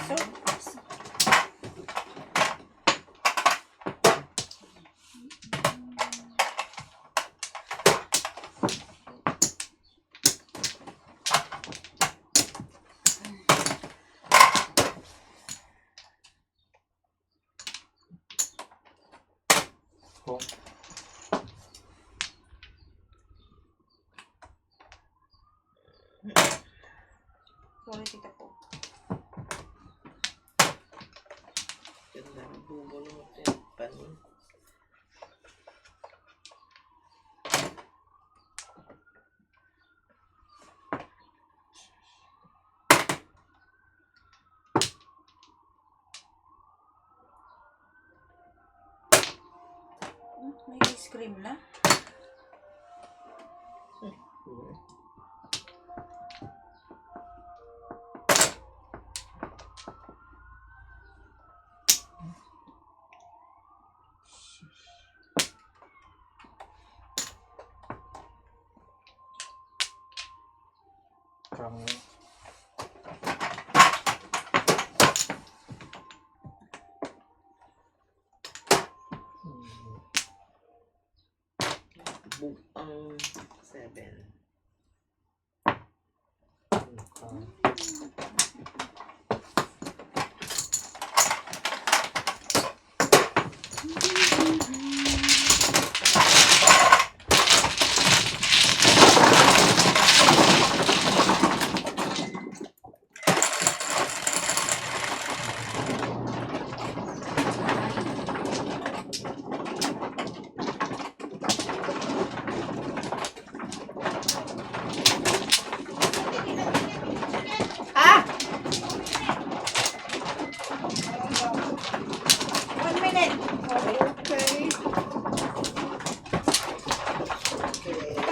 Aso? Sorry, tita po. Ganda ng bubulong at yung panin. May ice cream na. Buang 7.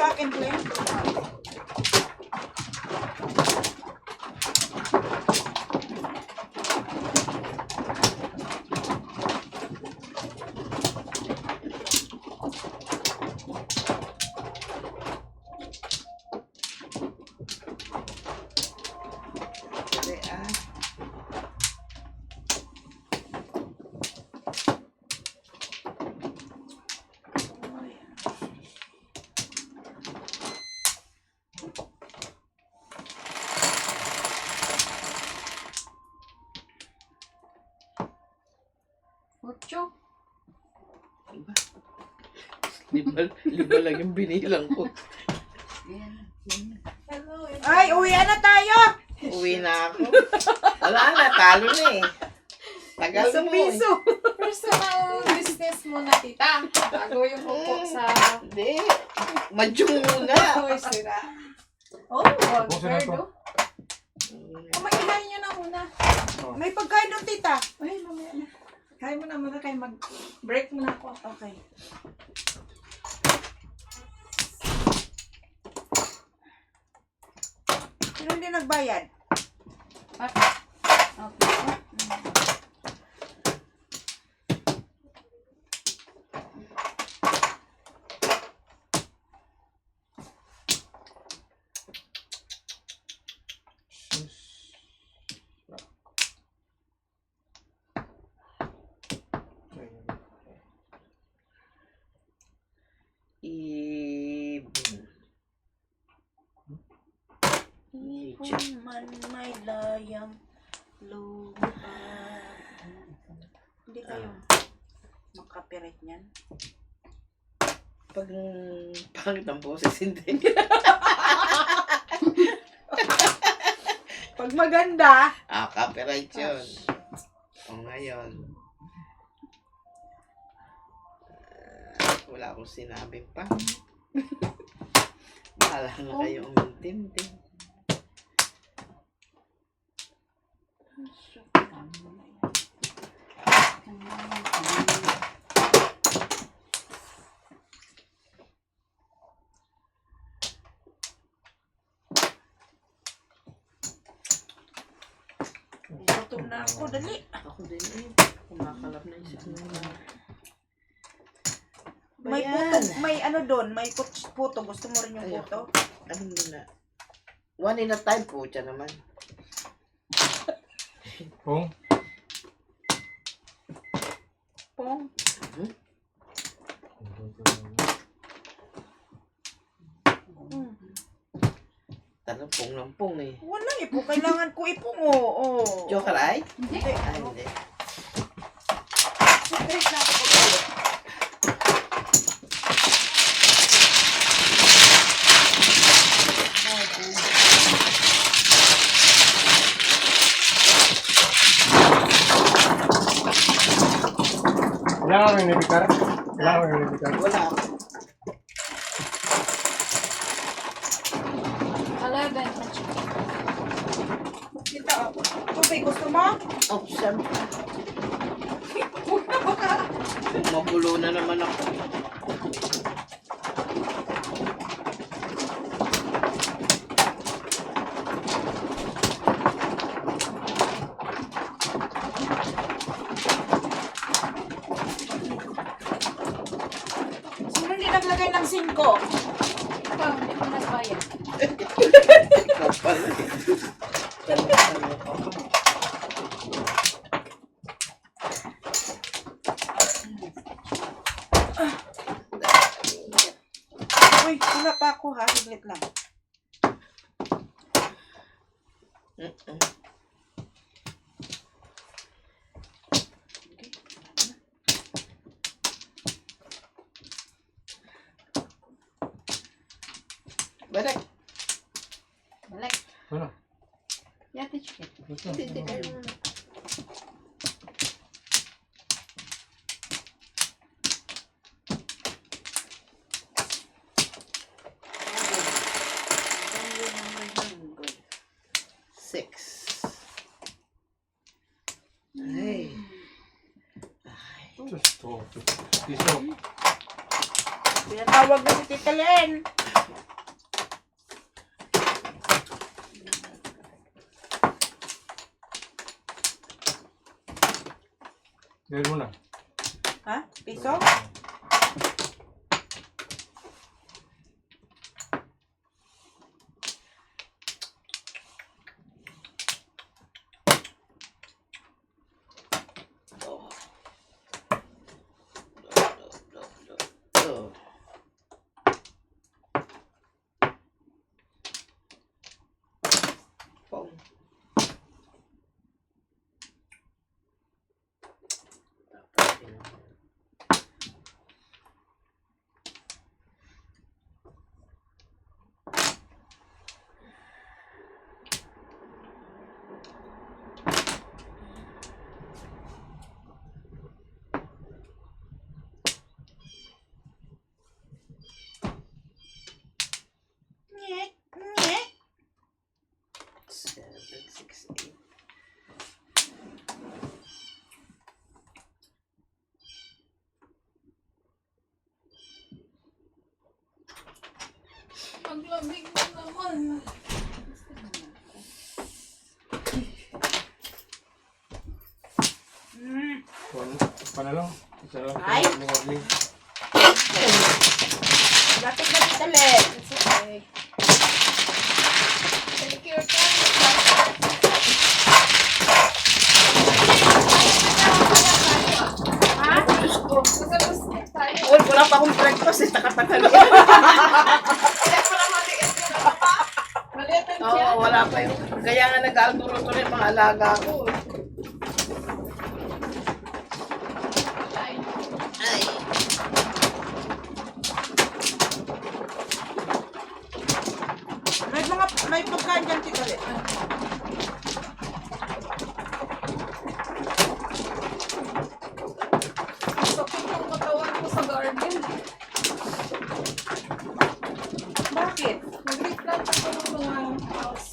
Akin po yan. Ocho. Lima lang yung binilang ko. Ay, uwian na tayo! Uwi na ako. Wala na, talo na eh. Tagal mo eh. Piso. Personal business muna, tita. Bago yung upo sa... Hindi. Madyong muna. Uy, sira. Oh, wag oh. Kumakilain nyo na muna. May pagkain doon, tita. Ay, mamaya na. Kain mo na muna kayo. Mag-break muna ako. Okay. Sino hindi nagbayad? Okay. Okay. Kung man may layang lupa. Hindi kayo makapirit niyan. Pag pangit ang boses, hindi. Pag maganda, Copyright yun. O ngayon. Wala akong sinabing pa. Bahala nga kayo umintim-tim. gutom na ako, dali. Ako din eh. Kumakalap na isip nila. May puto, may ano doon, may puto. Gusto mo rin yung Ayoko. puto? Ano muna? One in a time po, siya naman. Pong. Pong. Tanong pong ng pong eh. Walang ipo. Kailangan ko ipong. Oo. Joker ay? Hindi. Ay, hindi. Straight na ako pag-ulit. Kailangan mo yung nabikar? Kailangan mo yung nabikar? Wala. 11. Kita ako. Tubig, gusto mo? Oh, siyempre. Magulo na naman ako. Sino hindi naglagay ng 5? Ikaw, hindi ko nagbayad. Ikaw pala eh. Tanong ako. Uy, wala pa ako ha. Higlit lang. Mm-mm. Balik. Balik. Ano? Yate chicken. Ito. Hindi, kayo muna. Six. Ay. Diyos ko. Piso. Pinatawag na si Tita Len. Gawin mo na. Ha? Piso? Oh. Oh. Pong. Nyek. Nyek. 7, 6, 8. Paglamig mo naman. Paano lang? Isa lang. Ay! Morning. Dapat na Tita Len. It's okay. Take your time. Ha? Masalos tayo. Uy, wala pa akong breakfast eh. Nakapatalo. Maliit ang Oo, tiyan. wala pa yung... Kaya nga nag-alburuto na yung mga alaga ko. Ay. Ay. May pagkain dyan, Tita Len. Sakit ang katawan ko sa garden. Bakit? Nag-replant ako ng mga house.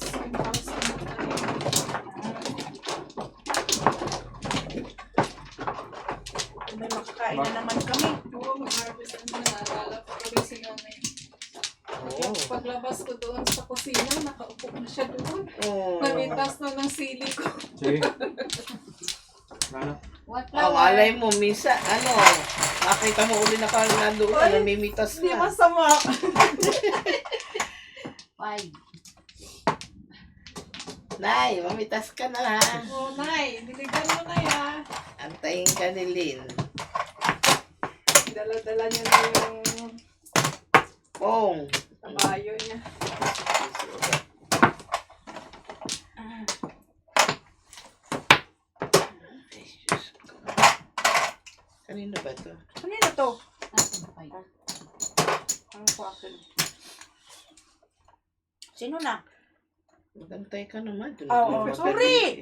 May makakain na naman kami. Oo, mag-harvest na naalala ko rin si nanay. Kaya Oo. paglabas ko doon sa kusina, nakaupo na siya doon. Oo. Namitas na ng sili ko. Sige. Ano? What Oh, malay mo, misa, ano, makita mo uli na parang nandoon, Ay, namimitas Hindi na. masama. 5. Nay, mamitas ka na ha. Oh, Nay, biligan mo na ya. Antayin ka ni Lynn. Dala-dala niya na yung Pong. kabayo niya. Ay, Diyos ko. Kanino ba to? Kanino to? Ay, Ano po akin? Sino na? Magantay ka naman. Doon Oo, naglabas ka sorry. din eh.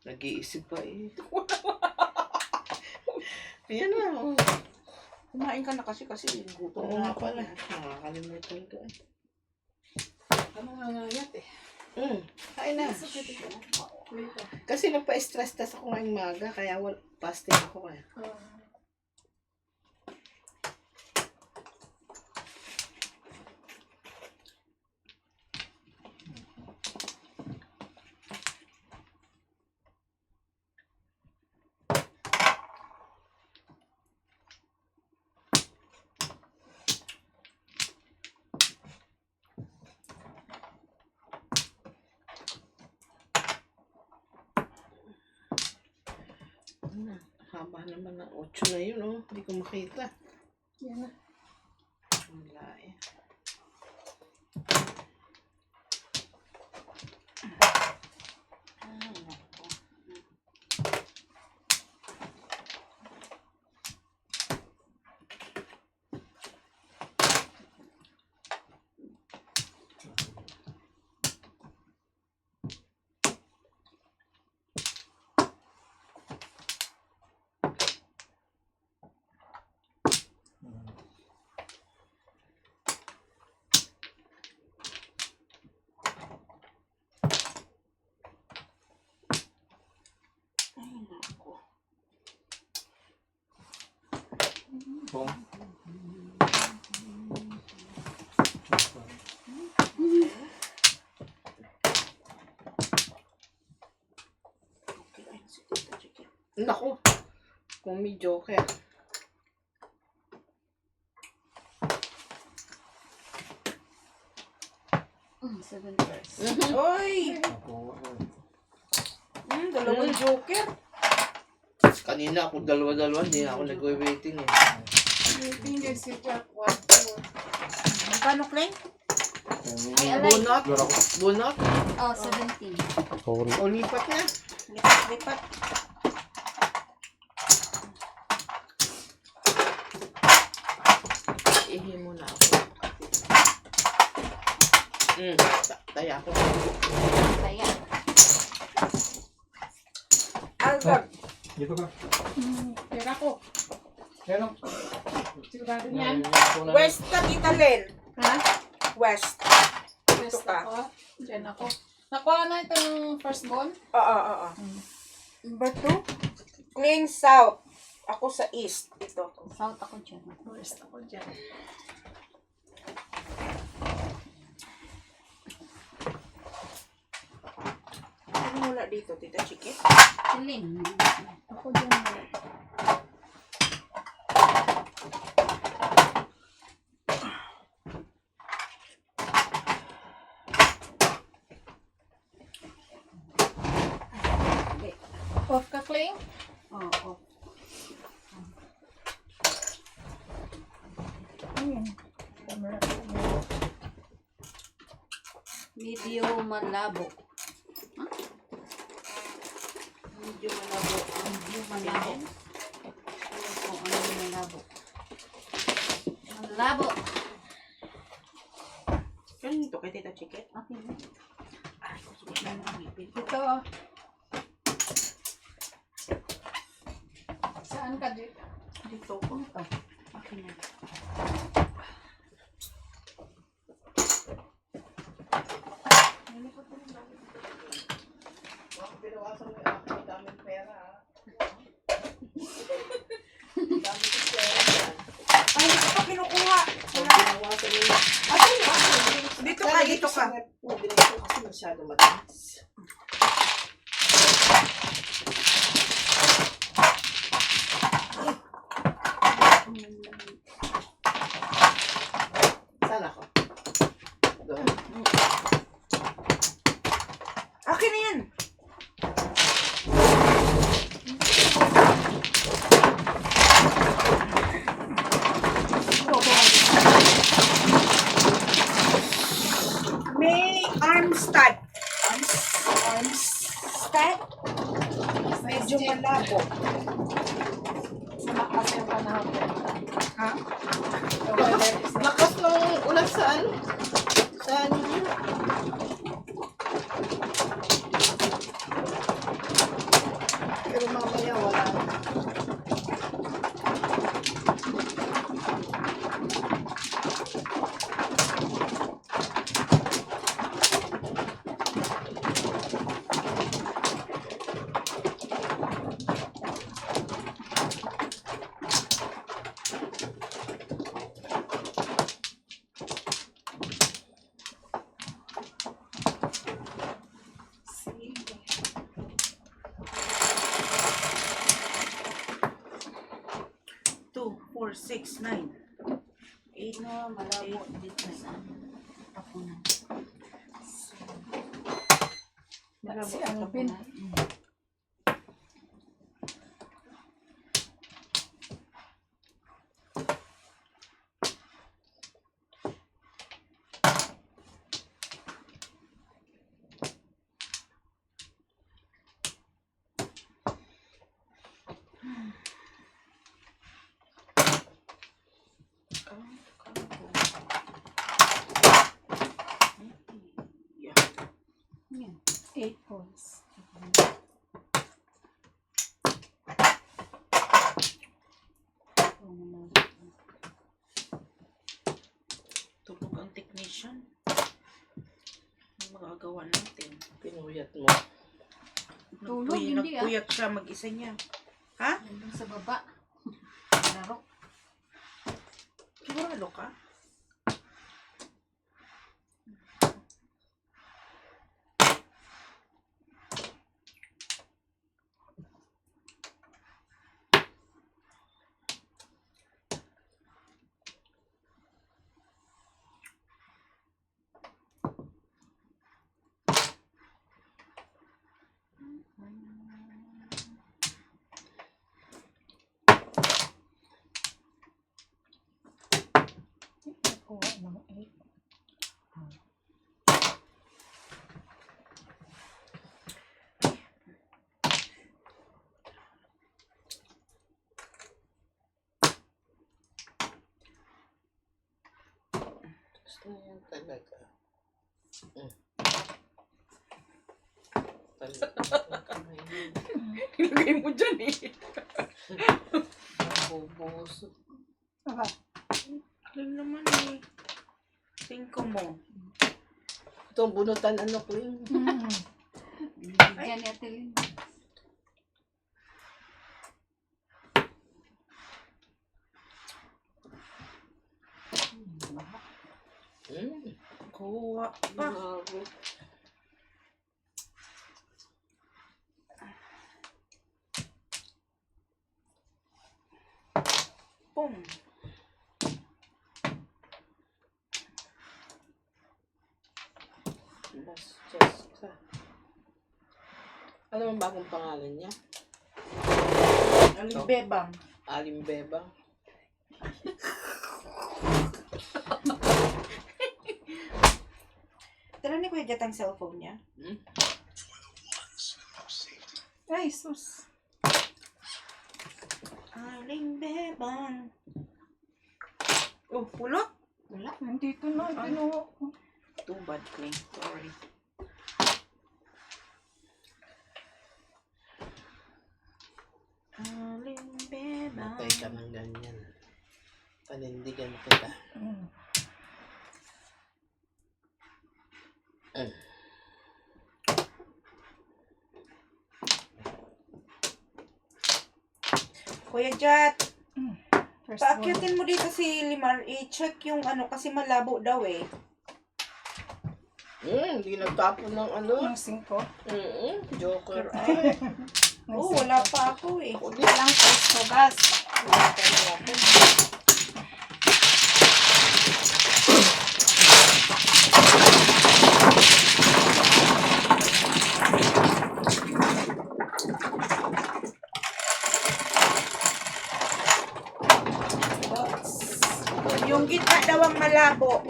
Nag-iisip pa eh. Ayan na. Oh. Kumain ka na kasi gutom Oo na nga ako. pala. Nakakalimutan ko eh. Ano nga ngayat eh. Kain na. Kasi nagpa-stress test ako ngayong maga. Kaya fasting ako kaya. Haba naman na 8 na yun, oh. Hindi ko makita. Yan na. Wala eh. Pong. Naku. Kung may joker. Seven first. Oy! Ako. Dalawang joker. Kanina ako dalawa-dalawa. Hindi na ako nag-waiting eh. Pinipindig si Jack. Magkano, Kleng? Ay, alay. Bunot. Lura ko. Bunot. Oh, 17. Sorry. O lipat na. Lipat. Ihi muna ako. Taya ako. Kaya. Agad. Dito ka. Pera ko. Yan o. Sigurado niyan. West ka, Tita Len. Ha? West. Best ka. ako. Diyan ako. Nakuha na itong first ball. Oo. Number 2. Kleng South. Ako sa East. Ito. South ako dyan. West ako dyan. Ano mula dito, Tita Chiki? Silin. Ako dyan. Off ka, Kling? Oo. Medyo malabo. Ha? Medyo malabo. Medyo malabo. Ano po, ano yung malabo? Malabo. Ganito kay Tita Chiki. Okay na. Ito. Saan ka dito? Dito ko. Okay na. Binawasan mo yung aking daming pera ha. Dami ko pera dyan. Ay, hindi ko pa kinukuha. Binawasan mo yung... Dito ka, dito ka. Binawasan kasi masyado mataas. Saan ako? Doon. Akin na yan. Ate? Medyo malabo. Sama kasi yung panahon. Ha? The weather is Lakas ng ulan sa ano? Sa ano yun? Pero mamaya wala na. sige. 2, 4, 6, 9. 8 No, malabo dito sa tapunan. Malabo Si sa Alvin. tapunan. Yan. 8 points. Tulog ang technician. Ang magagawa natin. Pinuyat mo. Tulog, hindi, Nagpuyat siya mag-isa niya. Ha? Nandun sa baba. Laro. Sigurado ka? Nakuha ng 8. Gusto mo yan talaga. Nilagay mo dyan eh. Nabubusog. Aba, Alam naman eh. 5 mo. Itong bunutan ano ko yun. Bibigyan ni Ate Lynn. Kuha pa. Grabe. Pum. Mas Jessica. Ano ang bagong pangalan niya? Alimbebang. Alimbebang. Tara ni Kuya Jet ang cellphone niya. ay, sus. Alimbebang. Oh, pulot? Wala, nandito na. Kinuha ko. Too bad, Queen. Sorry. Alimbebang. Patay ka ng ganyan. Panindigan kita. Kuya Jet, First one. paakyutin mo dito si Limar. I-check yung ano kasi malabo daw eh. Hindi nagtapon ng ano. Yung 5. Joker. Oh, wala pa ako eh. Walang first ko, gas. Yung gitna daw ang malabo.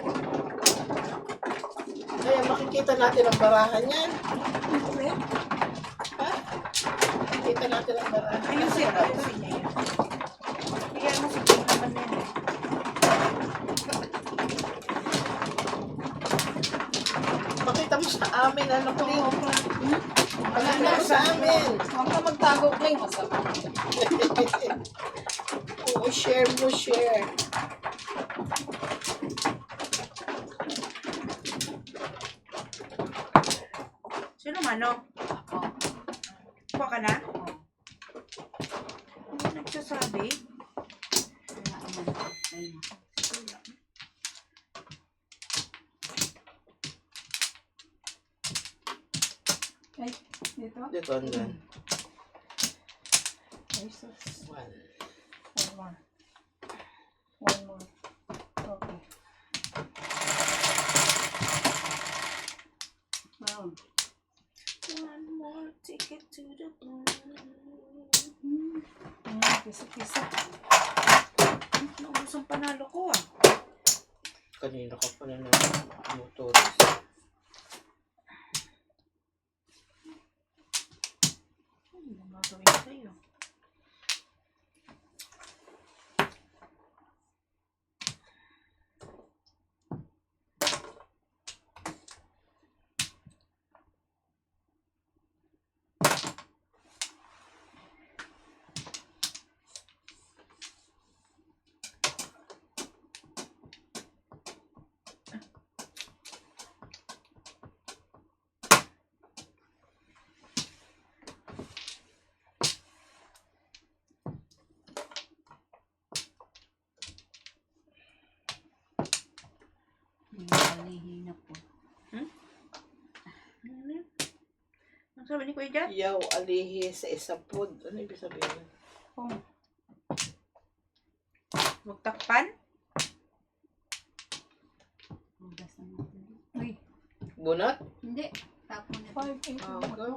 Kaya makikita natin ang barahan yan. Pakita natin ang marami. Ayusin niya yan. Bigyan mo sa pink naman yan eh. Pakita mo sa amin, ano, Kling. Pakita mo sa amin. Huwag ka magtago, Kling. Masama. Oo, share mo, share. Sino mano? Ako. Kuha ka na? Oo. Ano nagsasabi? Wala naman. Ayun. Ay, dito. Dito, andyan. Ay, sus. One. One more. One more. Okay. Wow. One more ticket to the moon. Pisa-pisa. Naubos ang panalo ko ah. Kanina ka pa na motoris. Ano gagawin sa'yo? Alihin na po. Ano yun? Ang sabi ni Kuya Jan? Yaw, alihi sa isapod. Ano ibig sabihin? Oh. Magtakpan? Hugas na natin. Uy, Bunot? Hindi. Tapon na. 5, 8, Oh, go.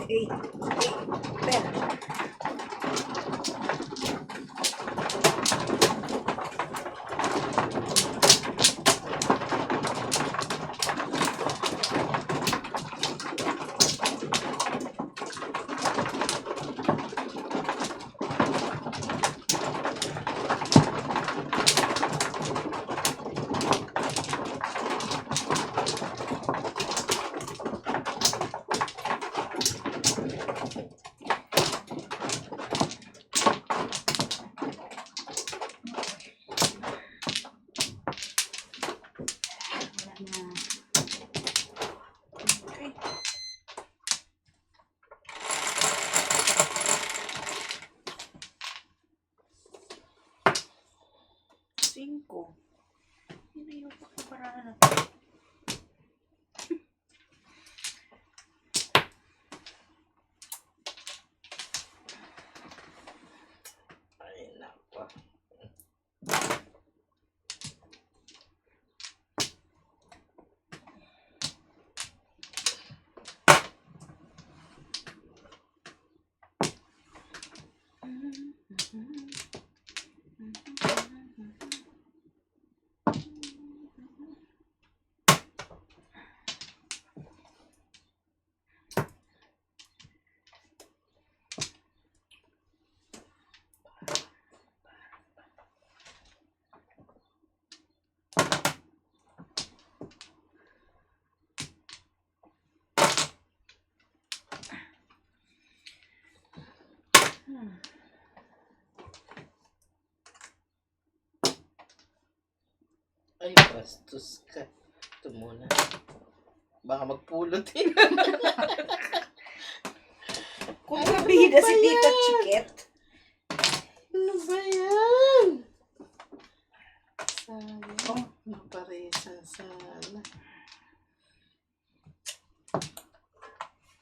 Eight. 10. Wala na. Okay. Cinco. Yun na yung pakaparahan natin. Ay, nako. Ay, bastos ka. Ito muna. Baka magpulot din. Kung kabida si Tita Chiket. Ano ba yan? Sayang. Maparesan sana.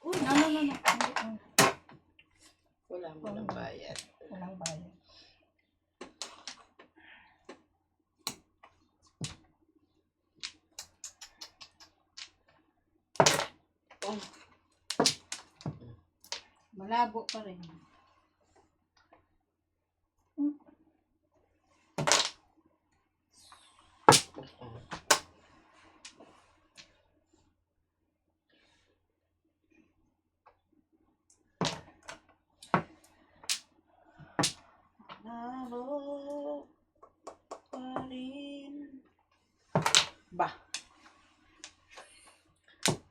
uy, no. Wala mo ng bayad. Walang bayan. Malabo pa rin. Malabo pa rin. Ba?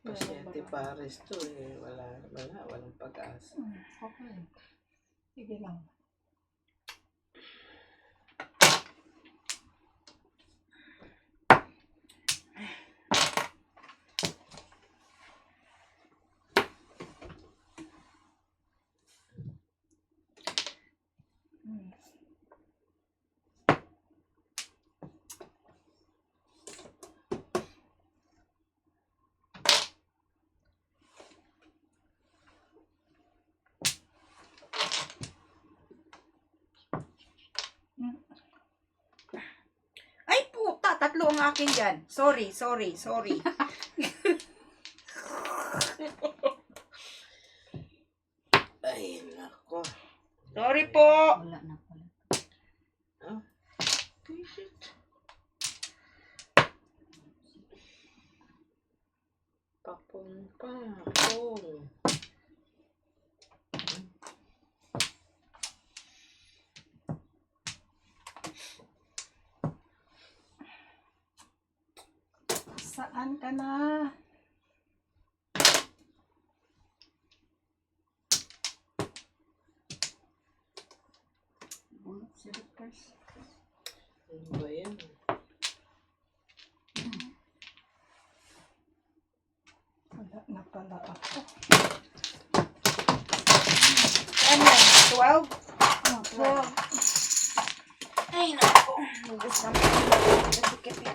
Pasyente pares to eh. Walang pag-asa. Okay. Sige lang. Ay, puta! Tatlo ang akin dyan. Sorry. Ay, nako. Sorry po. Wala na pala. Papong. Saan ka na? Bulok si Lucas. Ano ba yan? Wala na pala ako. Ano yan? 12? Oh, 12. Ay, naku. Nubos naman. Nasikipit.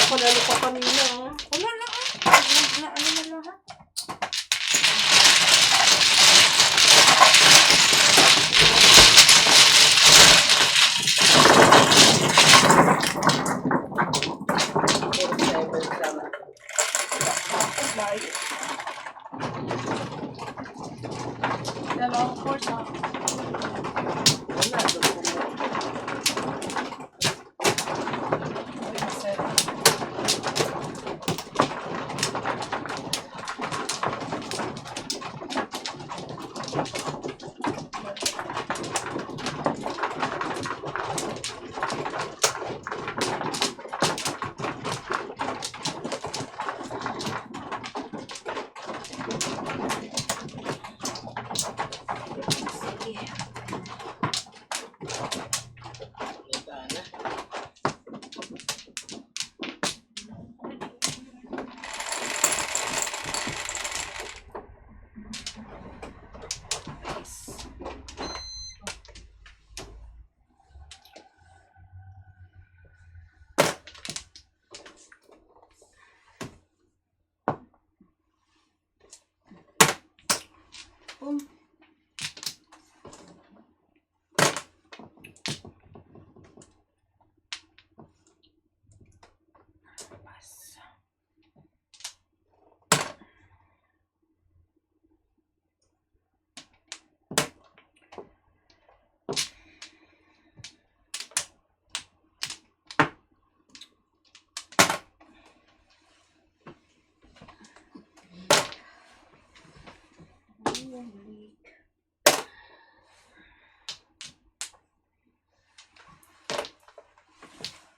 Ako lalo pa kanina. Wala na ah. Ano na lahat? Puro 7 lang. Layo. Dalawang course ha. Wala, doon ko mo. Sige. Wala na.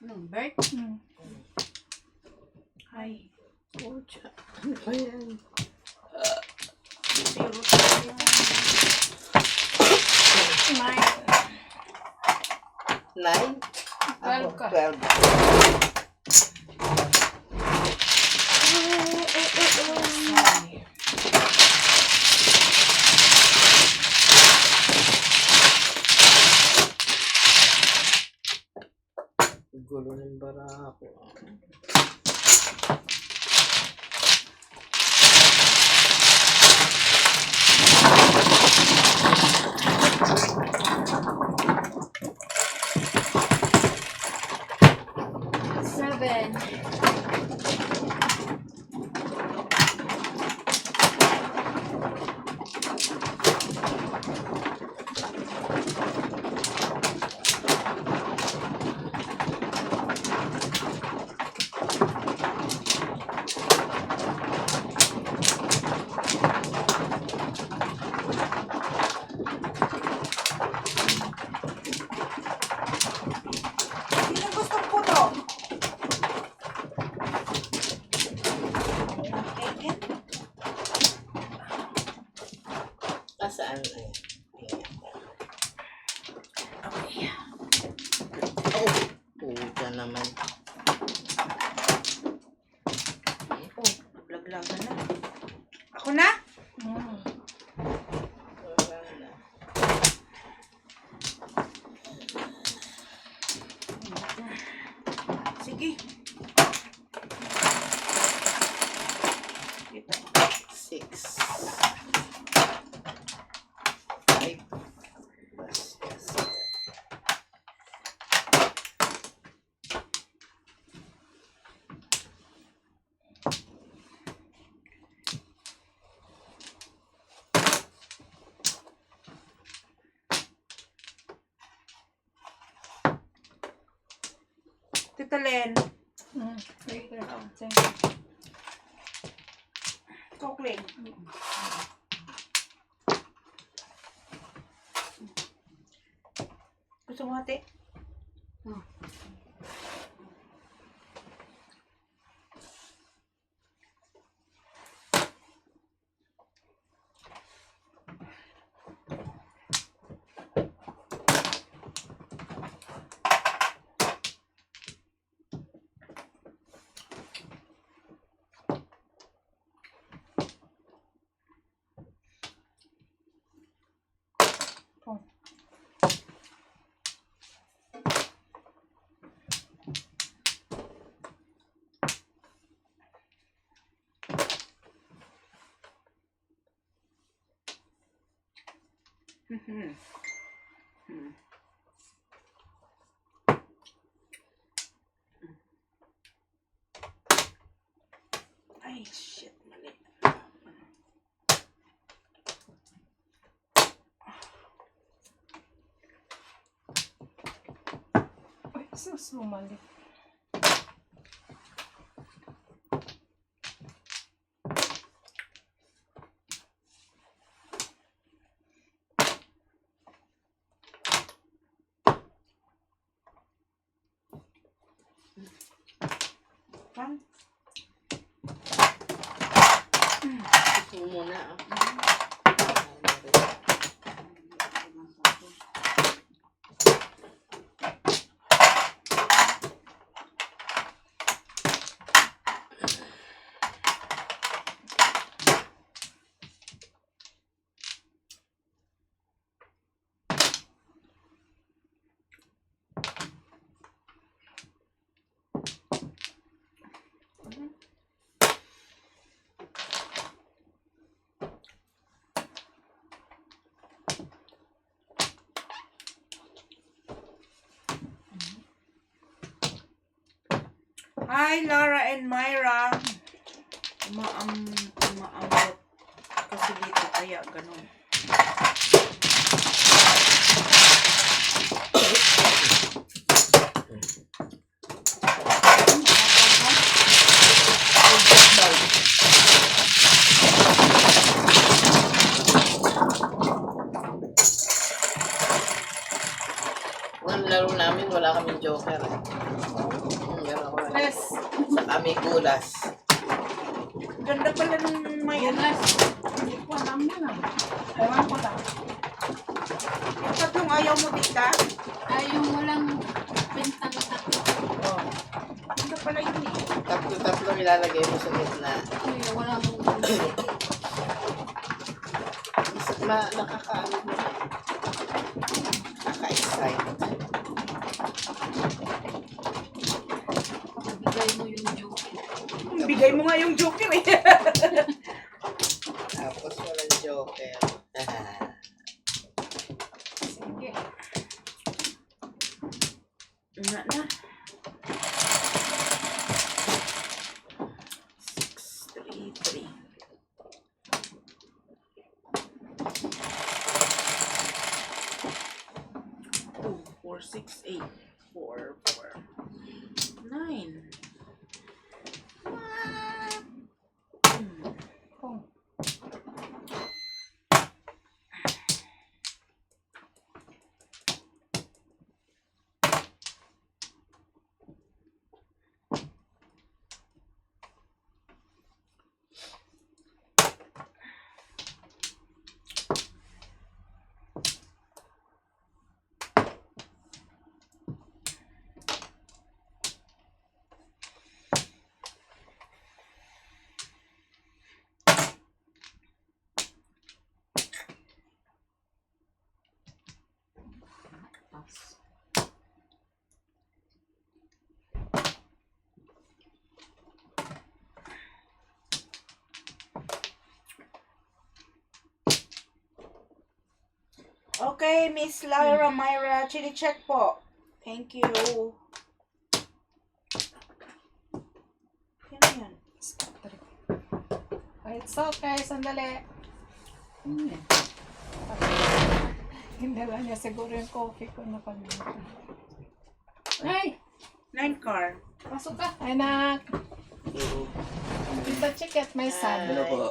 Anong bird? Ay. Pucha. Ano ba yan? Zero tayo. 9? 12 ka. 12. Gulo ng bara ako. Seven. Nasaan? Ayan. Okay. Oh, puta naman. Oh, naglaglagan na. Ako na? Wala na. Sige. Ito. 6. 5. Bastos. Tita Len. Ikaw, Glenn. Gusto mo ate? Ay, shit. Mali. Ay, sus, bumalik. Pan? Gusto mo muna. Hi, Laura and Myra. Umaambot. Kasi dito kaya ganun. Ang laro namin, wala kaming joker. Gano'n ko. Yes. Sa kami gulas. Ganda pala nung may ano. Hindi ko alam yan ah. Ewan ko lang. Yung tatlong ayaw mo, tita. Ay, yung walang bintang tatlo. Oh. Ganda pala yun eh. Tatlo ilalagay mo sa gitna. Ay, wala mong Nakakaano mo. Nakaka-excite. bigay mo yung joke. Bigay mo nga yung joker eh. Tapos walang joker. Sige. Na. 6, 3, 3. 4, 6, 8. 4, 4. 9. Okay, Miss Lyra Myra, chini-check po. Thank you. Yan. It's okay, sandali. Hindi lang niya siguro yung coffee ko na pagluto. Ay! 9 car. Pasok ka. Anak! Kita check at my son. Hello po.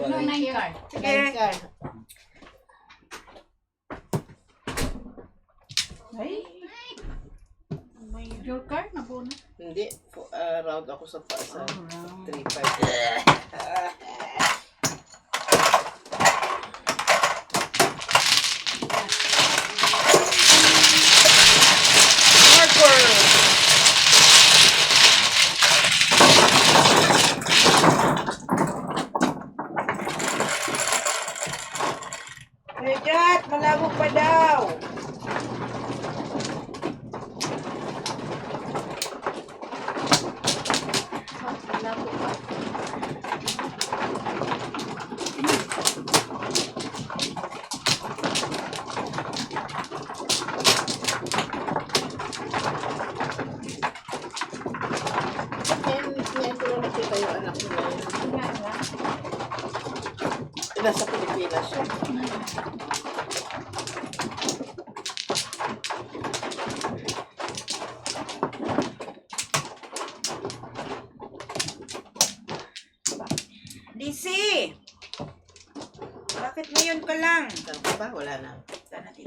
No, 9 card. Nine card. Ay! Your card na po na. Hindi. Round ako sa sa 3-5. Kuya Jat, malabo pa daw. Ngayon ko lang nakita yung anak ko ngayon. Nasa Pilipinas siya. DC! Bakit ngayon ka lang? Tama ba? Wala na. Sana din.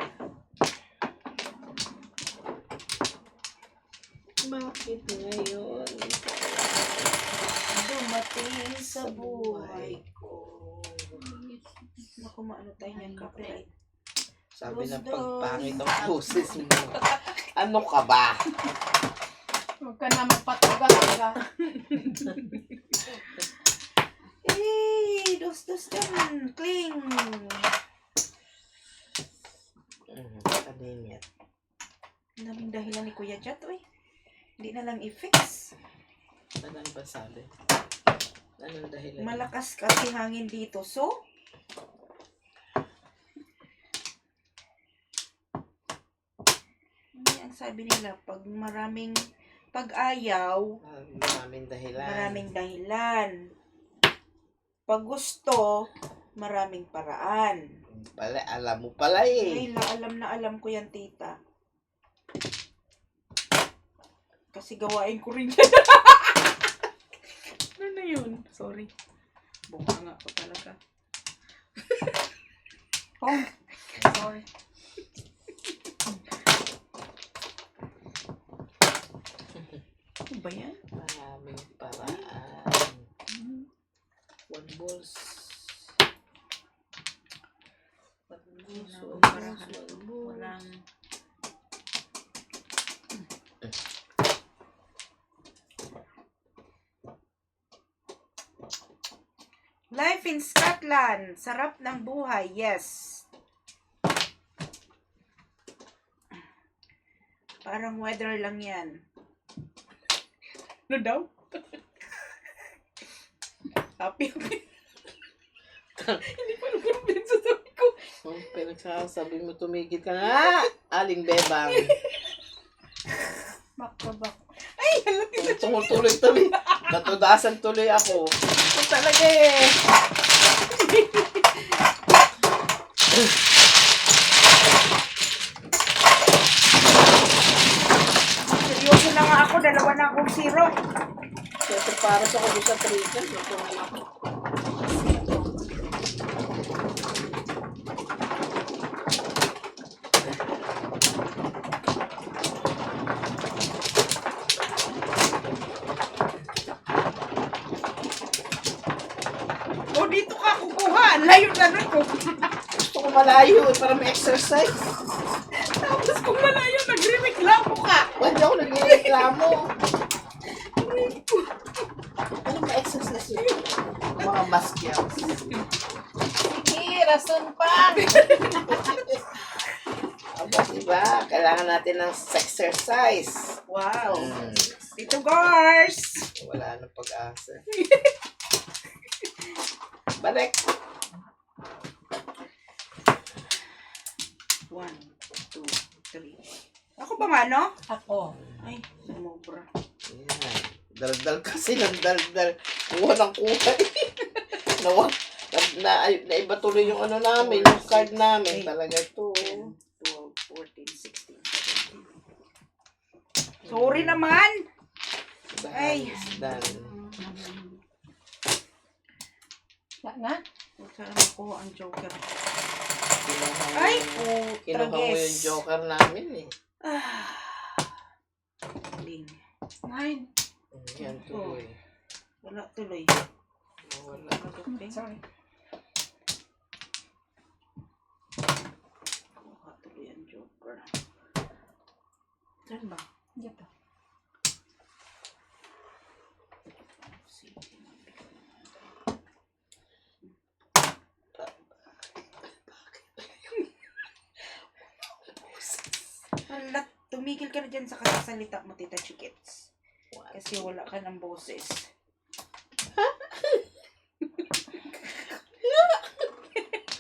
Bakit ngayon? Dumating sa buhay ko. Naku, maano tayo niyan, copyright. Sabi ng Gusto. pagpangit ang boses mo. Ano ka ba? Huwag ka na magpatuga. Eh, dos naman. Cling. Kanina. Ang daming dahilan ni Kuya Jat, oy. Hindi na lang i-fix. Ano ba sabi? Anong dahilan? Malakas kasi hangin dito. So, ano ang sabi nila? Pag ayaw, Maraming dahilan. maraming dahilan. Pag gusto, maraming paraan. Pala, alam mo pala eh. Ay, alam na alam ko yan, tita. Kasi gawain ko rin yan. Ano na yun? Sorry. Buka nga ako talaga. Oh, sorry. Ano ba yan? Maraming paraan. One balls. Walang... Life in Scotland. Sarap ng buhay. Yes. Parang weather lang yan. Ano daw? Happy. Hindi pa naman sa sabi ko. Pinagsasabi mo tumigil ka nga. Aling bebang. Back to back. Ay, halati na. Tumutuloy-tuloy. Natudasan tuloy ako. Ito talaga eh. Seryoso na nga ako. Dalawa na akong zero. Ito para sa kubo sa trigan. Ito nga ako. O, dito ka kukuha. Ang layo na nun ko. Gusto ko malayo eh, para may exercise. Tapos kung malayo, nagre-reklamo ka. Hindi ako nagreklamo. Ano may exercise yun? Mga maskels. Sige, rason pa. Aba, diba? Kailangan natin ng exercise. Wow. Dito, girls. Wala nang pag-asa. Balik. no? Ako. Ay, sumobra. Ayan. Daldal kasi ng daldal. Kuha ng kuha. Naiba tuloy yung ano namin, yung card namin. Talaga to. 12, 14, 16, 17. Sorry naman! Ay. Done. Wala na? Huwag sana makuha ang joker. Kinuha mo, Ay, kinuha mo trages. yung joker namin eh. Ling. 9. Yan tuloy. Wala tuloy. Wala. Sorry. Kuha tuloy ang joker. Saan ba? Dito. Wala, tumigil ka na dyan sa kasasalita mo, Tita Chikits. Kasi wala ka ng boses.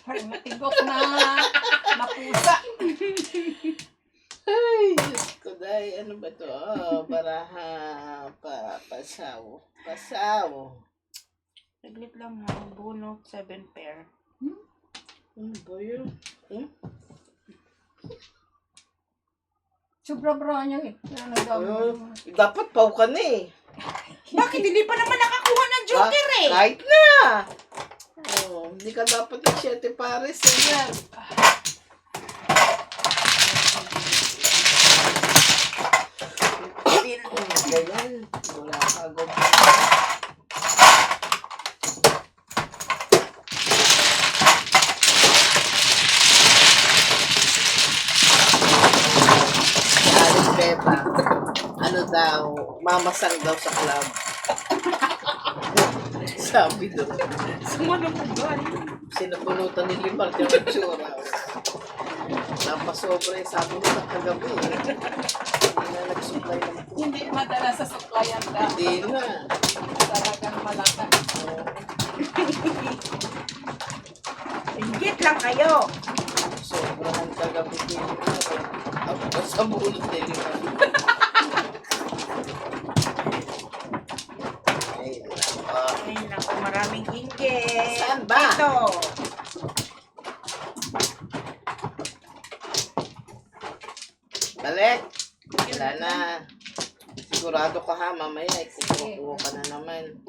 Parang matigok na pusa. Ay, Diyos ko dahil. Ano ba to? Oh, baraha. Pasaw. Pasaw. Saglit lang ha. Bunot, 7 pair. Ano ba yun? Sobra-bra niya eh. Ano daw? Dapat pau ka na eh. Bakit hindi pa naman nakakuha ng joker eh? Kahit na. Oh, hindi ka dapat ng 7 pares eh. Yan. Ganyan. Wala ka agad. Alis Beba. Ano daw, mamasang daw sa club. Sabi doon. Sumanamugan. Sinabunutan ni Limar yung itsura. Napasobra yung sabi mo sa kagabi. Hindi na nag-supply ng food. Hindi madala sa supplyan daw. Hindi na. Talagang malaka. Ingit lang kayo. Sobrahan kagabi ni Limar. Tapos sa bulot ni Limar. Ay, nako. Ay, naku, maraming inggit. Saan ba? Ito. Balik. Wala na. Sigurado ka ha, mamaya. Kukuha ka na naman.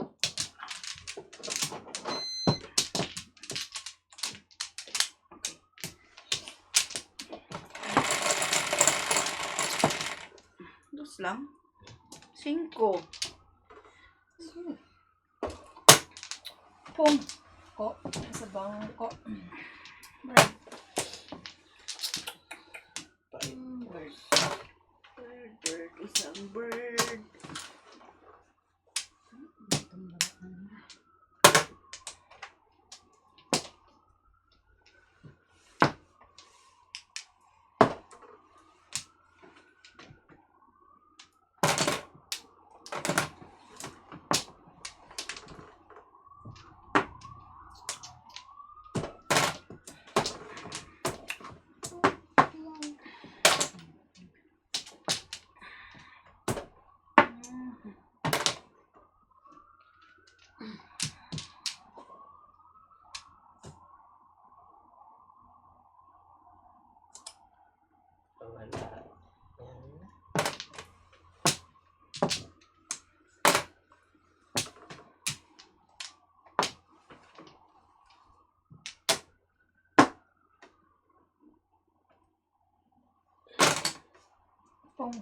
Dos lang. 5. Pum. Ko. Sa bangko. Bird, isang bird. Wala. Pum.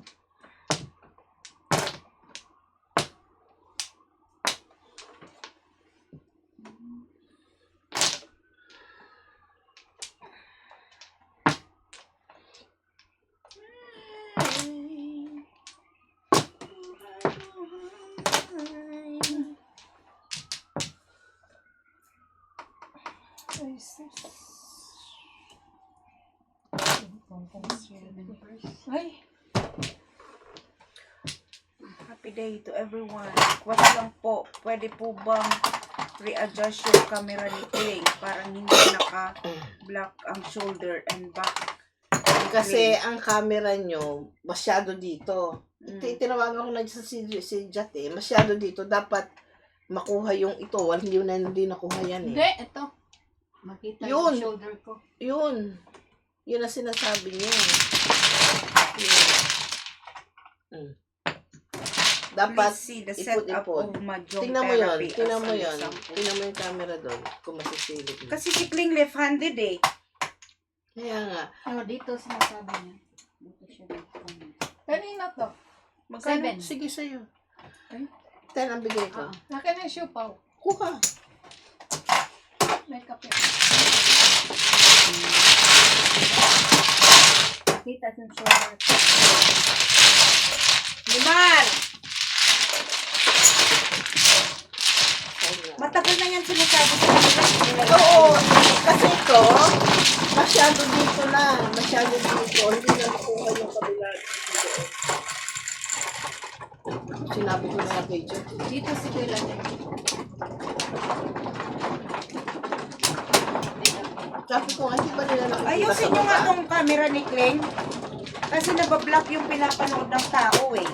Ay, sis. Ay. Happy day to everyone. Question lang po, pwede po bang readjust yung camera ni Kling para hindi naka-block ang shoulder and back? Kasi ang camera nyo, masyado dito. Tinawagan ko na si Jat eh. Masyado dito. Dapat makuha yung ito. Hindi nakuha yan Hindi, eh. ito. Makita Yun. yung shoulder ko. Yun. Yun ang sinasabi niya. Yun. Dapat, Please see the setup ipot-ipot. of Mahjong tingnan mo yun. therapy Tingnan as mo an yun. example. Tingnan mo yung camera doon. Kung masisilip mo. Kasi si Kling left-handed eh. Kaya nga. Oh, dito sinasabi niya. Dito siya dito. Kanina to. Magkano? 7. Sige sa'yo. Ay. 10 ang bigay ko. Akin na yung shoe pao. Kuha. May kape. Makita yung shoulder ko. Limar! Matagal na yan sinasabi sa kanila. Oo. Kasi ito, masyado dito na. Masyado dito. Hindi na nakuha yung kabila. Sinabi ko na kay Jat. Dito si Kuya Lani. Sabi ko, hindi ba nila nakikita Ayusin nyo nga tong camera ni Kling. Kasi nabablock yung pinapanood ng tao eh.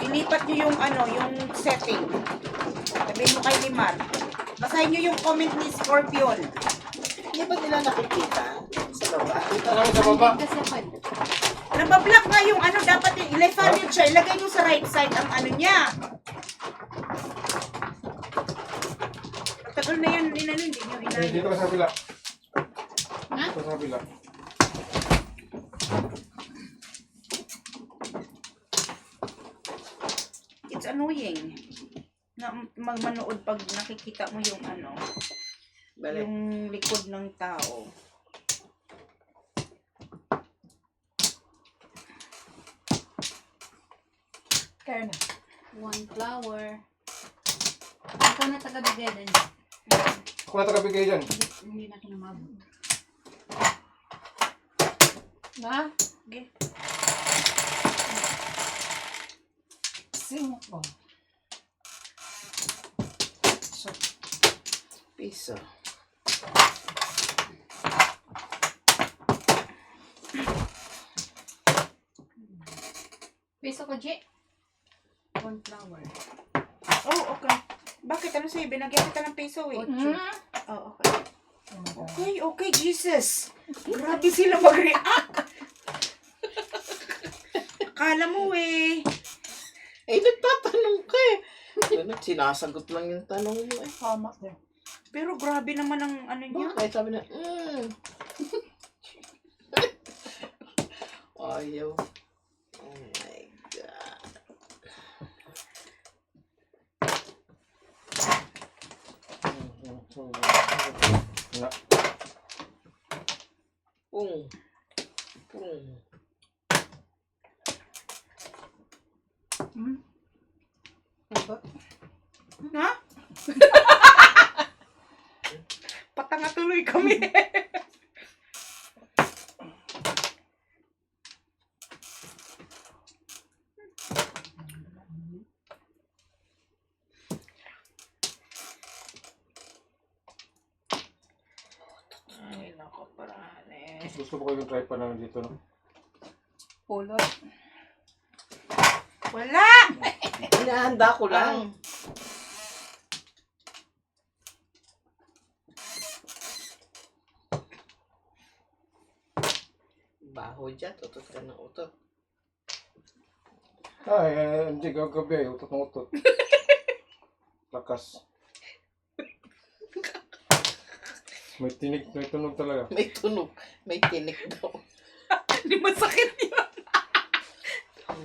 Ilipat nyo yung yung setting. Sabihin mo kay Limar. Basahin nyo yung comment ni Scorpion. Hindi ba nila nakikita sa baba? Kita lang sa baba. Kasi ako. Nabablock nga yung dapat yung left-handed siya. Ilagay nyo sa right side ang niya. Tagal na yan, hindi nyo Eh, inayin. dito ka sa kabila. Ha? Dito sa kabila. It's annoying na magmanood pag nakikita mo yung Balik. yung likod ng tao. Kaya na. 1 flower. Ikaw na taga-bigay din. Ako na tagabigay dyan. Hindi na kinamabot. Na? Okay. 5. Piso. Piso ko, G. 1 flower. Oh, okay. Bakit? Ano sa'yo? Binagyan kita ng peso eh. Oh, okay. Okay, Jesus. Grabe sila mag-react. Akala mo eh. Eh, nagtatanong ka eh. Sinasagot lang yung tanong mo eh. Tama din. Pero grabe naman ang niya. Bakit? Sabi na, Ayaw. Oh my God. Wala. Pung. Pung. Ha? Patanga tuloy kami. Ay, nako, parane. Gusto ko yung tripod namin dito, no? Pulot. Wala! Hinahanda ko lang. Baho dyan. Utot ka ng utot. Ay, hindi gabi. Utot ng utot. Lakas. May tinig, may tunog talaga. May tunog. May tinik daw. Hindi masakit yun.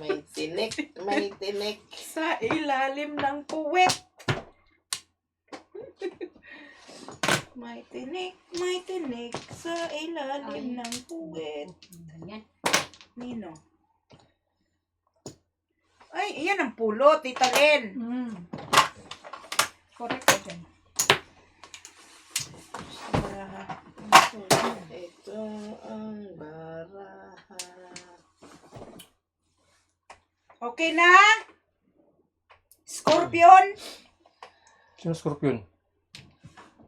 May tinik. May tinik. Sa ilalim ng puwet. May tinik sa ilalim ng puwet. Ganyan. Nino? Ay, iyan ang pulot, Tita Len. Correct ka dyan. Ito ang baraha. Okay na? Scorpion? Sino Scorpion?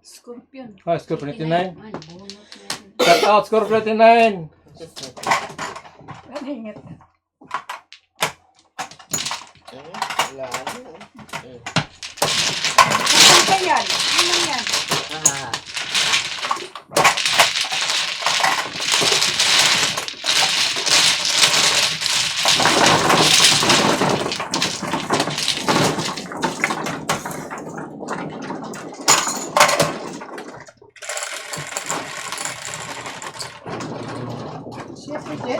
Scorpion. Ah, Scorpion 89. Man, bunot na yun. Shout out, score 39! Ano ingat? Wala na. Ano ba yan? Ano lang yan? Ah. Siyempre, Jet.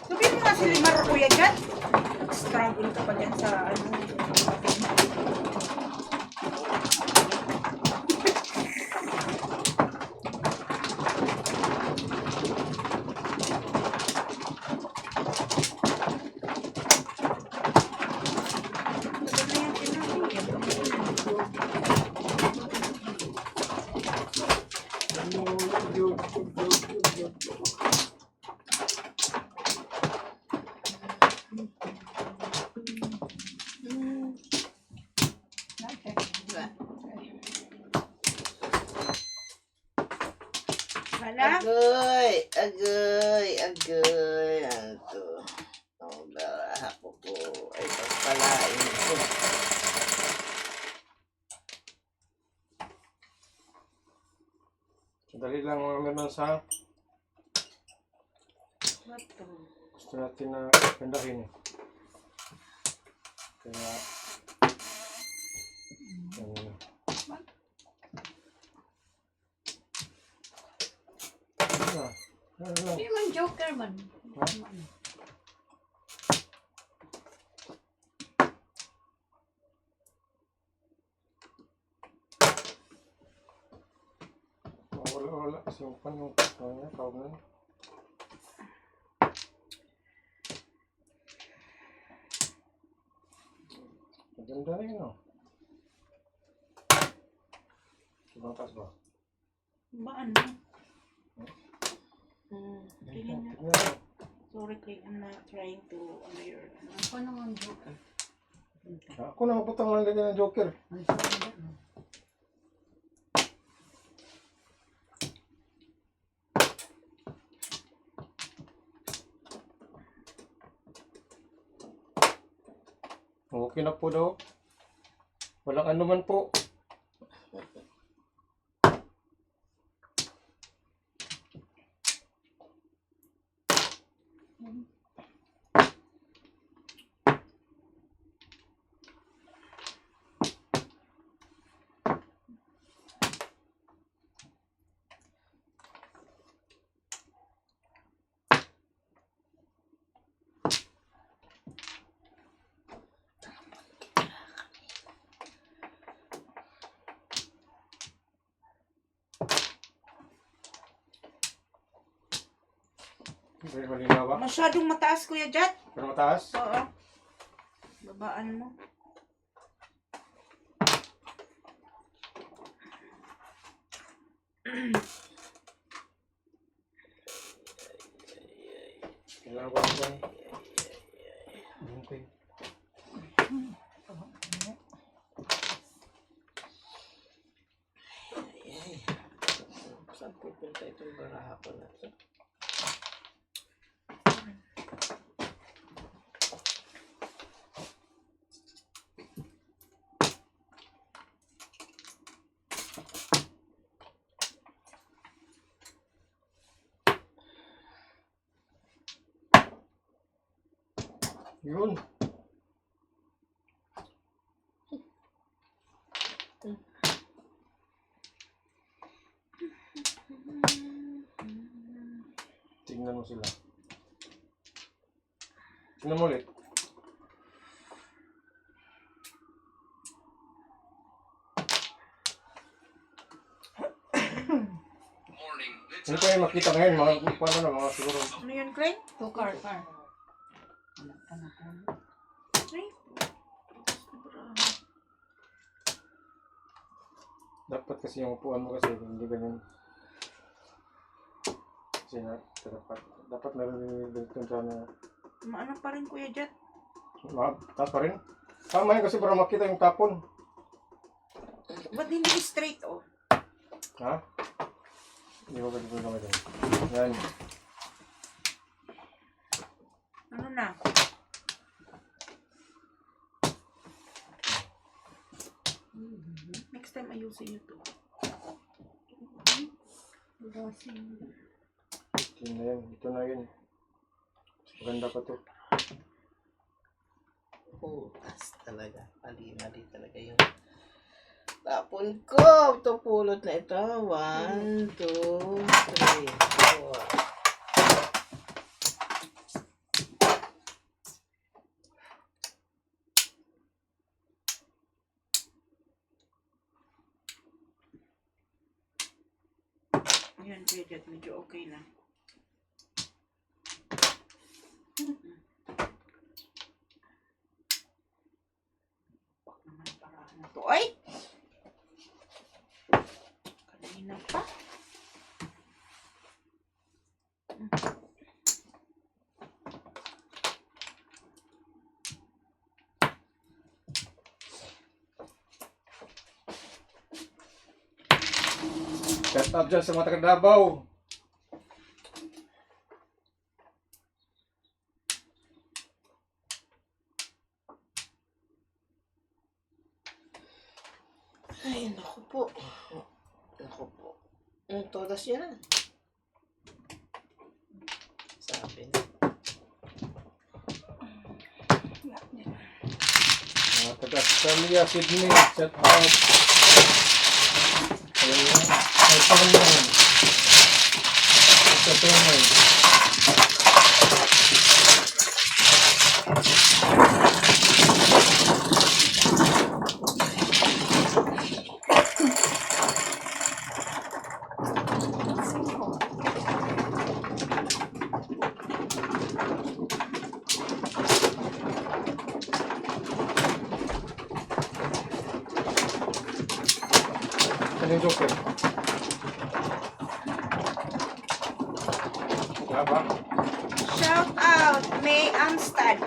Sabihin mo nga si Limar Kuya dyan. Struggle ka pa dyan sa ano. Tagal na yan sinabi. Natin. Wala? Agoy! Agoy! Agoy! Ano to? Oh, baraha ko po. Ay, pagpalain ko. Dali lang mga meron sa What to? gusto natin na gandahin eh. Kaya, ano lang. Hindi man joker man. Wala kasi yung pan yung tawag na. Maganda rin no. Ibang taas ba? Ba ano? Tingin na. Tingnan mo. Sorry, Clay. I'm not trying to ano your ano. Ako naman joker. Ako na maputang lang lagyan ng joker. Ang sarap na. Okay na po daw. Walang ano man po. Very malinaw ba? Masyadong mataas, Kuya Jat. Pero mataas? Oo. Babaan mo. Kailangan ko lang ba? Okay. Saan pupunta itong baraha ko na ito? Yun. Tingnan mo sila. Tingnan mo ulit. Hindi ko yung makita ngayon, mga paano na, mga siguro. Ano yun, Clay? Two car. Ay. Dapat kasi yung upuan mo kasi, hindi ganyan. Kasi na, dapat meron dito sana. Maano pa rin, Kuya Jat? Taas pa rin. Tama yun kasi para makita yung tapon. Ba't hindi straight, oh? Ha? Hindi ko pwede kami doon. Yan. Ano na? Next time ayusin nyo to. Yun na yan. Ito na yun. Maganda pa to. Putas talaga. Mali talaga yung tapon ko. Ito pulot na ito. 1, 2, 3, 4. Ayan, Bridget, medyo okay na. Bak naman para na to. Ay! Kanina pa. Shut up dyan sa mga taga-Davao. Ay, naku po. Naku po. Todas yan. Sabi na. Mga taga-Australia, Sydney, shut up. Ayun na. Ay, pa rin yan. Ito na yun. Ano yung joker? Wala ba? Shout out, May Amstad.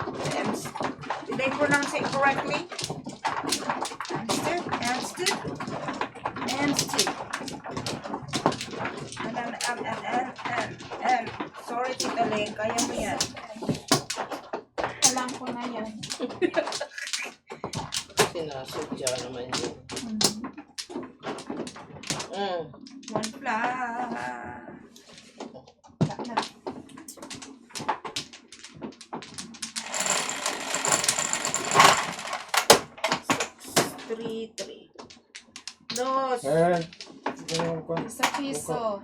Did I pronounce it correctly? Amstad? Sorry, Tita Ling. Kaya mo yan. Alam ko na yan. Sinasadya naman yun. One fly. Wala na. Three. Dos. Eh, ito yung kwan. Sa piso.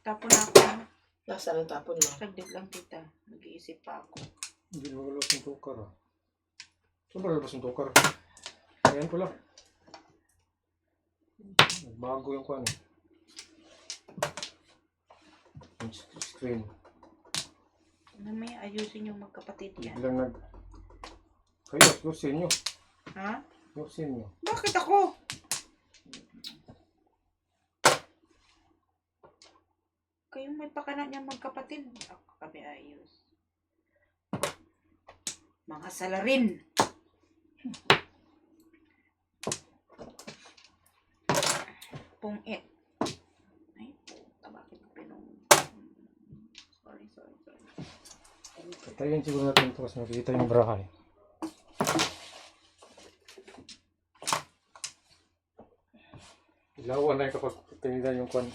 Tapon ako. Nasaan ang tapon mo? Saglit lang, Tita. Nag-iisip pa ako. Hindi mo lalabas ng tukar ah. Saan ba lalabas ng tukar? Ayan pala. Bago yung kwan eh. Yung screen. Mamaya ayusin yung magkapatid yan. Biglang nag... Kayo, ayusin nyo. Ha? Ayusin nyo. Bakit ako? Kayong may pakana niya magkapatid. Ako kami ayos. Mga salarin. Pungit. Ay, puta, bakit pinong... Sorry. Patayin siguro natin ito kasi nakikita yung brahay. Ilawan na yung kapag tinignan yung kwan.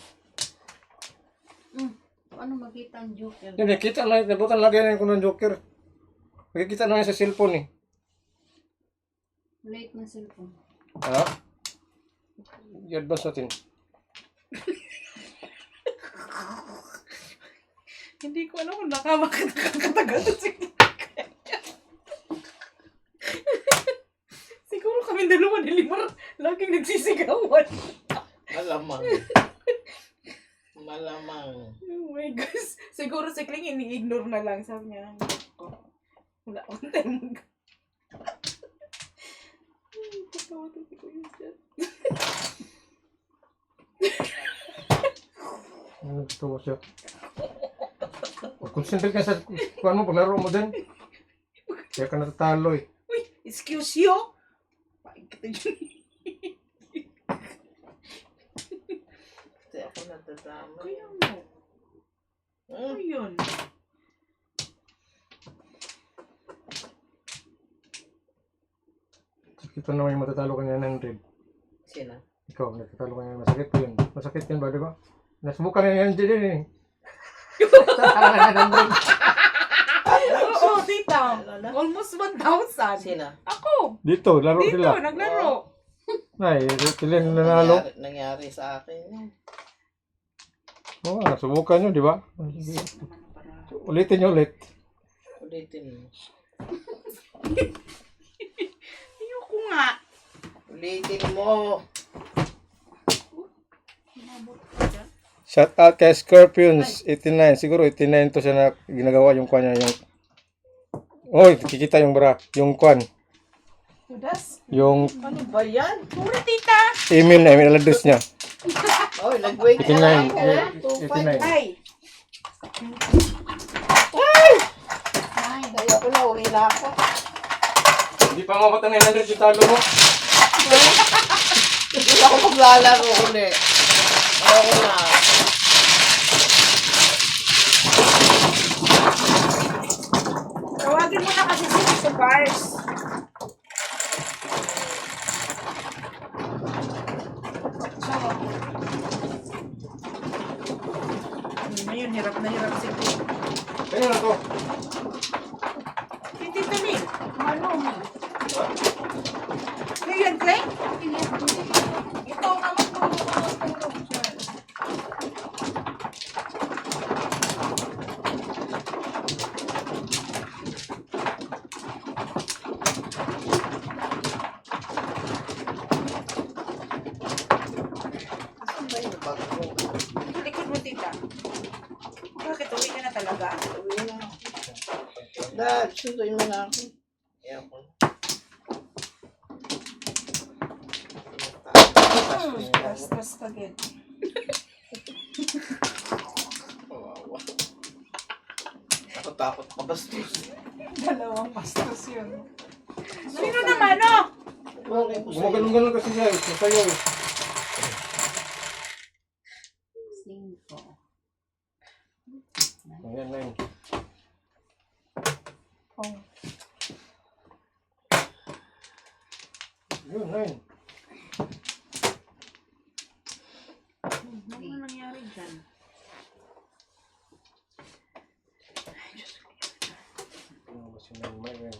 Paano makita ang joker? Hindi, nakita na, nabutan lagi na yung ng joker. Nakikita na yan sa cellphone eh. Late na cellphone. Ha? I-advance natin. Hindi ko alam kung nakakatagal na siguro kami dalawa ni Limar laging nagsisigawan. Malamang. Oh my gosh. Siguro si Kling ini-ignore na lang. Sabi niya, oh, wala akong time mag... Pagkawatan si Kuya dyan. Gusto ko siya. Concentrate ka sa kwan mo, panaro mo din. Kaya ka natatalo eh. Uy, excuse you? Paing kita dyan. Hindi ako nadadama. Kaya mo. Ano yun? Ito naman yung matatalo ka niya 900. Sino? Ikaw, natatalo ka niya. Masakit po yun. Masakit yun ba, di ba? Nasubukan na yan dyan eh. Oo, tita. Almost 1,000. Sino? Ako. Dito, laro Dito, sila. naglaro. Ay, sila yung nanalo. Nangyari sa akin yun. Oo, nasubukan nyo, di ba? Isip naman para. Ulitin nyo ulit. Ulitin mo. Ayoko nga. Ulitin mo. Umabot ka dyan. Shout out kay Scorpions 89. Siguro 89 to siya na ginagawa yung kwan niya. Yung... Oy, kikita yung bra. Yung kwan. Judas? Yung Ano ba yan? Puro tita. email address niya. Oy, nag-wait ka 89. lang. 2.5. 89. Ay. Kaya ko na, uwi na ako. Hindi pa mabot ang 900 yung talo mo. Hindi ako maglalaro ulit. Ako na. Tawagin mo na kasi sila sa bars. Ngayon, hirap na hirap si Tita. Kaya na to. Si Tita Ning. Ano? Ngayon, Clay? Ito naman tulog dyan. Saan ba yung bag ko? Sa likod mo, Tita. Bakit? Uwi ka na talaga? Uwi na ako. Dad, sunduin mo na ako. Ayaw ko na. Bastos ka, Ged. Kawawa. Takot pa bastos. Dalawang bastos yun. Sino naman, no? Bakit ko sa'yo? Gumagalong-galong kasi siya. Sa'yo eh. 5. Ayan na yun. Oh. Yun na yun. Ano nangyari dyan? Ano ba si May yan?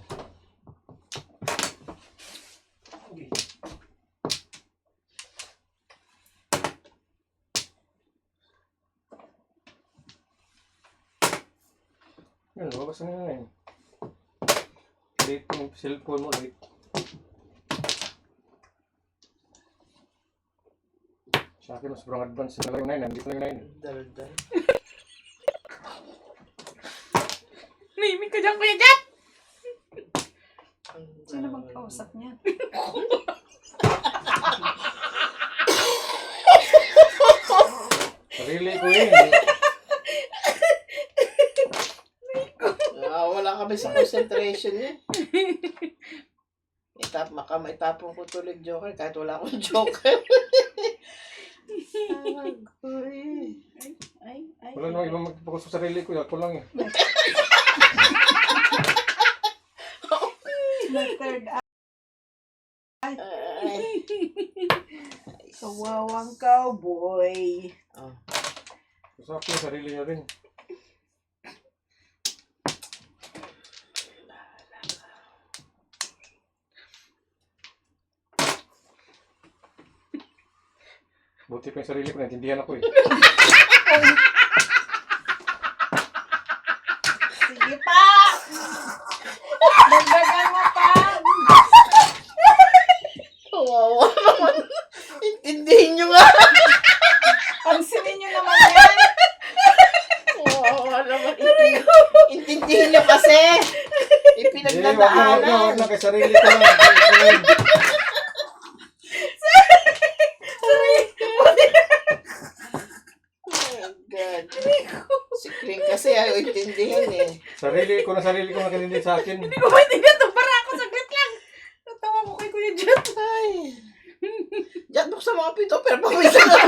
Yun, lumabas na yun. Late yung cellphone mo, late. Sa akin, mas sobrang advance na lang yung 9. Nandito na yung 9. Dal-dal. Namimik ka dyan, Kuya Jack! Sino bang kausap niya? Sarili ko yun. Wala kami sa concentration niya. Maitapon ko tuloy joker kahit wala akong joker. Ay. Wala namang ibang magpapakas sa sarili ko. Ako lang eh. The third eye. Ay. Kawawang cowboy. Oh. Sa akin, sarili niya rin. Buti pa yung sarili ko, naintindihan ako eh. Sige pa! Dagdagan mo pa! Kawawa naman. Intindihin nyo nga. Pansinin nyo naman yan! Kawawa naman. Intindihin nyo kasi. Ipinagdadaanan. Wag na, kay sarili ko lang. Oh my God. Si Kling kasi kasi ayaw intindihin eh. Sarili ko nakalindi sa akin. Hindi ko maintindihan itong bara ako. Saglit lang. Natawa ko kay Kuya Jet. Ay. Diyan buksan mga pito, pero pawisan na.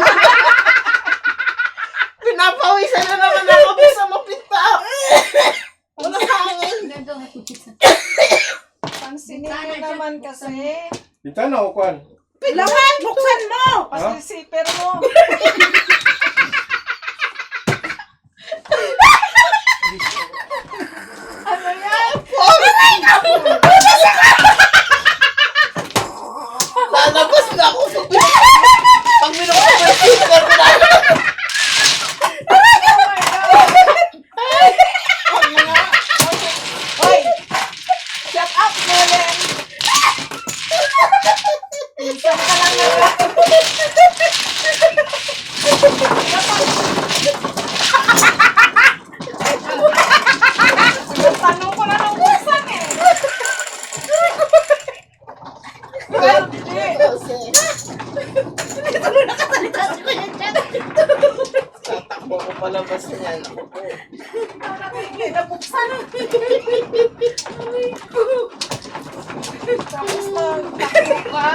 Pinapawisan na naman ako buksan mga pinta. Walang hangin. Pansinin mo naman kasi. Bintana o kwan? Lahat! Buksan mo! Kasi zipper mo. Ano yan? Lalabas na ako sa pag minuksan ko yung speaker ko na. Oh my God! Hoy! Shut up, Nolan! Minsan ka lang naman. Tanong ko na ng busan eh. Tatakbo ko palabas niyan. Ako po. Hindi na buksan. Tapos na, takbo ka.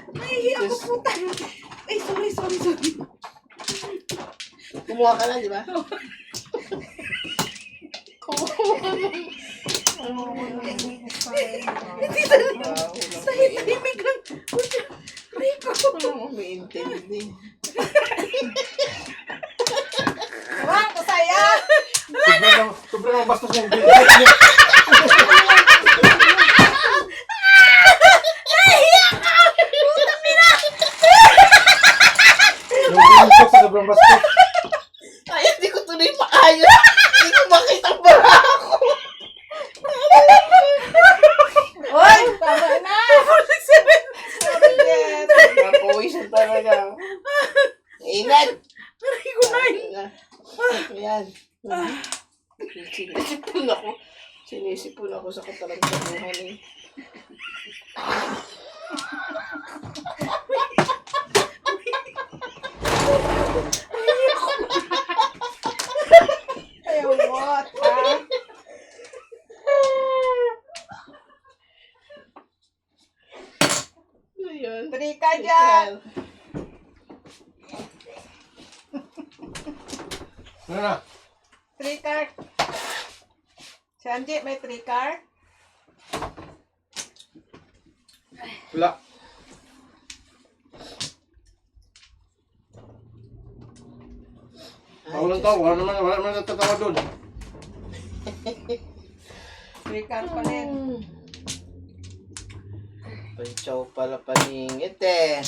Nahihiya ako puta. Ay, sorry. Kumuha ka na, di ba? Tahimik lang. Rico. Umiintindi. Ewan ko saya. Sobrang ang bastos ng video. Yung video sa sobrang bastos. Ay, hindi ko tuloy maayos. Hindi ko makita ang bara ako. Hoy, tama na. Sorry, Jet. Mapawisan talaga. Ingat. Aray ko na. Ayan. Sinisipon ako sa katalang tabuhan eh. Ayaw what, ha? Ayan. Trika dyan. Ano na? Trika. Si Angie, may trika? Wala. Walang tao. Wala naman natatawa doon. Trika pa rin. Panchaw pala paningit eh.